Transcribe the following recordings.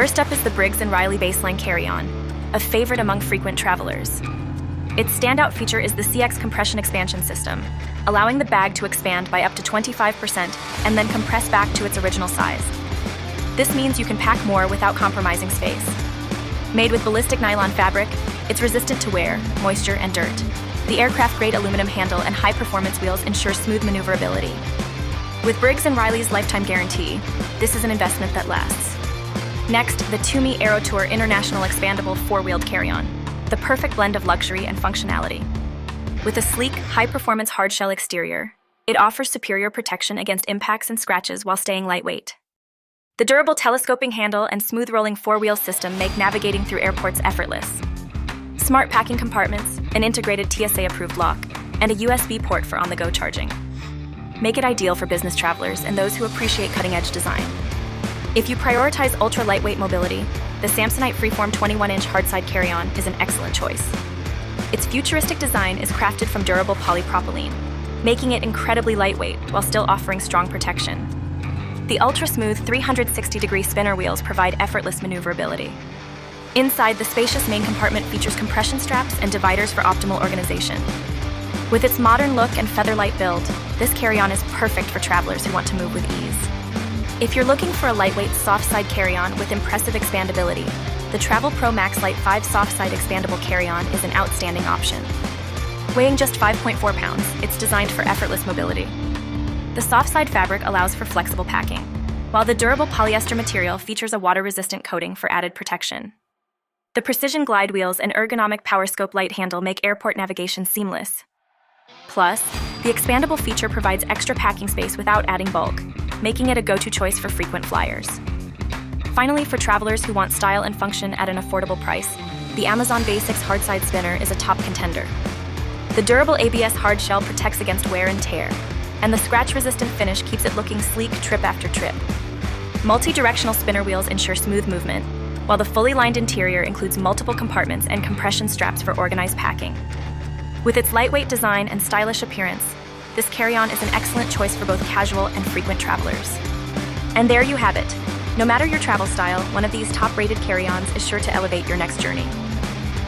First up is the Briggs & Riley Baseline Carry-On, a favorite among frequent travelers. Its standout feature is the CX compression expansion system, allowing the bag to expand by up to 25% and then compress back to its original size. This means you can pack more without compromising space. Made with ballistic nylon fabric, it's resistant to wear, moisture, and dirt. The aircraft-grade aluminum handle and high-performance wheels ensure smooth maneuverability. With Briggs & Riley's lifetime guarantee, this is an investment that lasts. Next, the TUMI Aerotour International Expandable 4-wheeled carry-on, the perfect blend of luxury and functionality. With a sleek, high-performance hardshell exterior, it offers superior protection against impacts and scratches while staying lightweight. The durable telescoping handle and smooth-rolling 4-wheel system make navigating through airports effortless. Smart packing compartments, an integrated TSA-approved lock, and a USB port for on-the-go charging make it ideal for business travelers and those who appreciate cutting-edge design. If you prioritize ultra-lightweight mobility, the Samsonite Freeform 21-inch Hardside Carry-On is an excellent choice. Its futuristic design is crafted from durable polypropylene, making it incredibly lightweight while still offering strong protection. The ultra-smooth 360-degree spinner wheels provide effortless maneuverability. Inside, the spacious main compartment features compression straps and dividers for optimal organization. With its modern look and feather-light build, this carry-on is perfect for travelers who want to move with ease. If you're looking for a lightweight Softside carry-on with impressive expandability, the Travelpro Maxlite 5 Softside Expandable Carry-On is an outstanding option. Weighing just 5.4 pounds, it's designed for effortless mobility. The Softside fabric allows for flexible packing, while the durable polyester material features a water-resistant coating for added protection. The precision glide wheels and ergonomic PowerScope light handle make airport navigation seamless. Plus, the expandable feature provides extra packing space without adding bulk, making it a go-to choice for frequent flyers. Finally, for travelers who want style and function at an affordable price, the Amazon Basics Hardside Spinner is a top contender. The durable ABS hard shell protects against wear and tear, and the scratch-resistant finish keeps it looking sleek trip after trip. Multi-directional spinner wheels ensure smooth movement, while the fully lined interior includes multiple compartments and compression straps for organized packing. With its lightweight design and stylish appearance, this carry-on is an excellent choice for both casual and frequent travelers. And there you have it. No matter your travel style, one of these top-rated carry-ons is sure to elevate your next journey.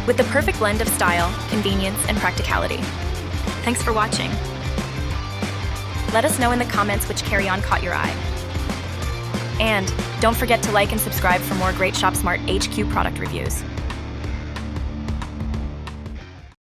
With the perfect blend of style, convenience, and practicality. Thanks for watching. Let us know in the comments which carry-on caught your eye. And don't forget to like and subscribe for more great ShopSmart HQ product reviews.